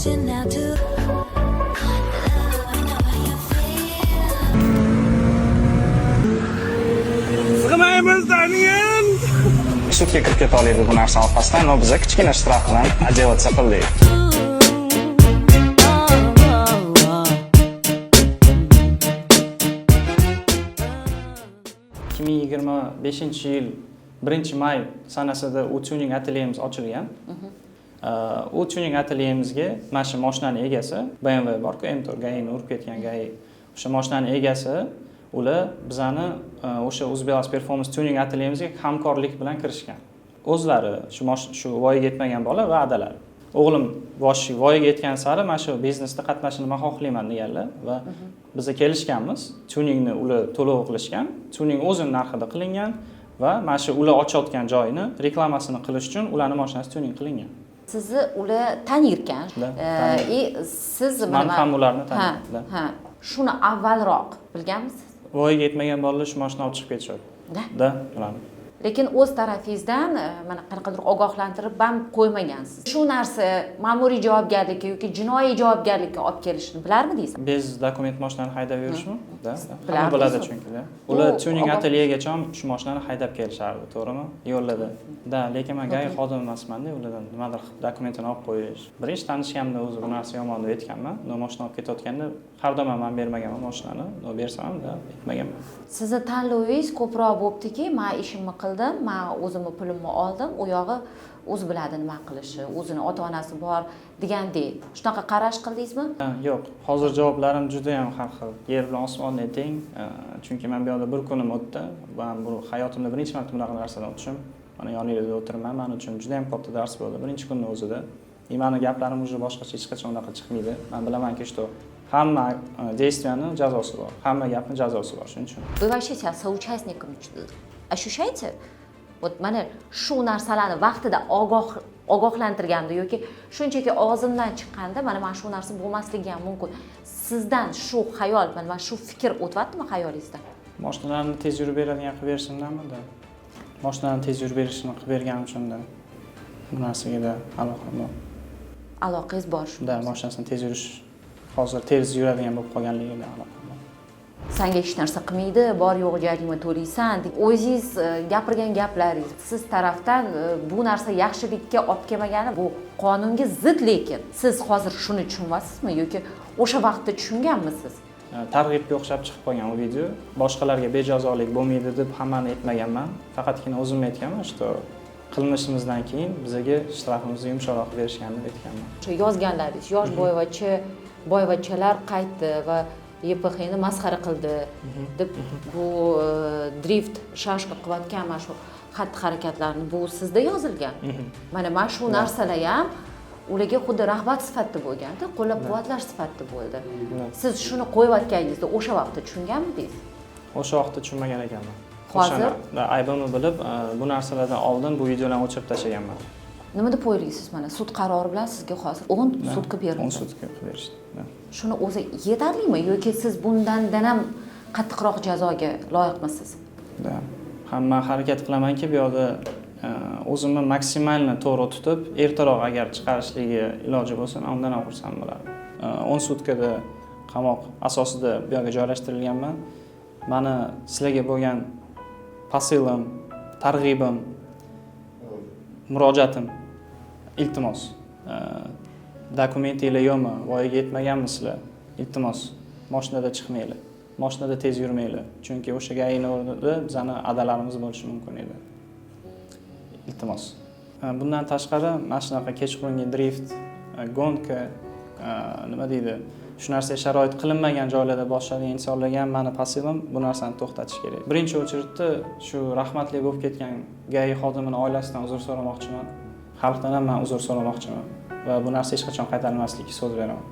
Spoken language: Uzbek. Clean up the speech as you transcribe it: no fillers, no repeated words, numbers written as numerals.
attention now to love. I know how you feel. Sig'maymiz Daniel. Sudga kirib keta oladi bu narsa orqasidan, no biz kichkina shtraf bilan adevotsa qildik. 2025-yil 1-may sanasida u tuning atelyemiz ochilgan. U tuning atelyemizga mana shu mashinaning egasi, BMW bor-ku, M4 Gaini urib ketgan Gai. O'sha mashinaning egasi ular bizani o'sha Uzbelas Performance tuning atelyemizga hamkorlik bilan kirishgan. O'zlari shu voyaga yetmagan bola va adalari. O'g'lim voyaga yetgan sari mana shu biznesda qatnashishni men xohlayman deganlar va biz kelishganmiz. Tuningni ular to'lov qilishgan. Tuning o'zini narxida qilingan va mana shu ular ochayotgan joyini reklamasini qilish uchun ularning mashinasi tuning qilingan. Sizni ular tanirkan. Siz men ham ularni taniyman. Ha. Shuni avvalroq bilganmisiz? Voyaga yetmagan bolalar shu mashina olib chiqib ketishadi. Da, bilaman. Lekin o'z tarafingizdan mana qanaqadir ogohlantirib ham qo'ymagansiz. Shu narsa ma'muriy javobgarlikka yoki jinoiy javobgarlikka olib kelishini bilarmidingiz? Biz dokument mashinani haydab yurishmi? Da. Hamma biladi chunki da. Ular tuning atelyegacha shu mashinani haydab kelishardi, to'g'rimi? Yo'lda. Da, lekin men Gai xodim emasman-da, ulardan nimadir dokumentini olib qo'yish. Birinchi tanishganimda o'zi bu narsa yomon deb aytganman. No mashina olib ketayotganda har doim men bermaganman mashinani, no bersam da, aytmaganman. Sizni tanlovingiz ko'proq bo'ptiki, men ishimni qildim, men o'zimni pulimni oldim, u yog'i o'zi biladi nima qilishi, o'zini ota-onasi bor degandek. Shunaqa qarash qildingizmi? Yo'q, hozir javoblarim juda ham har xil. Yer bilan osmonni teng. Chunki men bu yerda bir kunim o'tdi. Men bu hayotimda birinchi marta bunaqa narsadan o'tishim. Mana yoningizda o'tiribman, men uchun juda ham katta dars bo'ldi birinchi kunning o'zida. Meni gaplarim уже boshqacha hech qachon unaqa chiqmaydi. Men bilamanki, что hamma действияning jazosi bor, hamma gapning jazosi bor, shuning uchun. Вы вообще себя соучастником ощущаете? Вот mana shu narsalarni vaqtida ogohlantirganda yoki shunchaki og'zimdan chiqqanda mana men shu narsa bo'lmasligi ham mumkin. Sizdan shu xayol, mana shu fikr o'tyaptimi xayolingizdan? Mashinalarni tez yurib beradigan qilib berishimdanmi-da. Mashinalarni tez yurib berishni qilib berganim uchun-da. Bu narsaga aloqam bor. Aloqangiz bor shu. Da, mashinasini tez yurish hozir tez yuradigan bo'lib qolganligiga aloqam bor. Senga hech narsa qilmaydi, bor yo'q jarima to'laysan deb o'zingiz gapirgan gaplaringiz siz tarafdan bu narsa yaxshilikka olib kelmagani bu qonunga zid, lekin siz hozir shuni tushunyapsizmi yoki o'sha vaqtda tushunganmisiz? Targ'ibga o'xshab chiqib qolgan u video. Boshqalarga bejazolik bo'lmaydi deb hammani aytmaganman. Faqatgina o'zim aytganman, что qilmishimizdan keyin bizga shtrafimizni yumshoqroq berishganini aytganman. O'sha yozganlaringiz, yosh boyvachalar qaytdi va YPXni masxara qildi deb bu drift shashqa qilayotgan mana shu xatti-harakatlarni bu sizda yozilgan. Mana shu narsalar ham ularga xuddi rag'bat sifatida bo'lganda, qo'llab-quvvatlash sifatida bo'ldi. Siz shuni qo'yayotganingizda o'sha vaqtda tushunganmidingiz? O'sha vaqtda tushunmagan ekanman. Hozir aybimni bilib, bu narsalardan oldin bu videolarni o'chirib tashlaganman. Nima deb o'ylaysiz mana sud qarori bilan sizga hozir 10 sutka berildi. 10 sutka berishdi. Shuni o'zi yetarlimi yoki siz bundan ham qattiqroq jazoga loyiqmisiz? Da. Hamma harakat qilamanki, bu yerda o'zimni maksimalni to'g'ri tutib, ertaroq agar chiqarishligi iloji bo'lsa, men undan ham xursand bo'lardim. 10 sutkada qamoq asosida bu yerga joylashtirilganman. Meni sizlarga bo'lgan posilim, targ'ibim, murojaatim, iltimos. Dokumentinglar yo'qmi, voyaga yetmaganmisizlar? Iltimos, mashinada chiqmanglar. Mashinada tez yurmanglar. Chunki o'sha Gaini o'rnida bizani adalarimiz bo'lishi mumkin edi. Iltimos. Bundan tashqari, mana shunaqa kechqurungi drift, gonka, nima deydi? Shu narsa sharoit qilinmagan joylarda boshlaydigan insonlarga ham meni pasilim bu narsani to'xtatish kerak. Birinchi o'chirda shu rahmatli bo'lib ketgan Gai xodimining oilasidan uzr so'ramoqchiman. Xalqdan ham men uzr so'ramoqchiman va bu narsa hech qachon qaytarilmasligiga so'z beraman.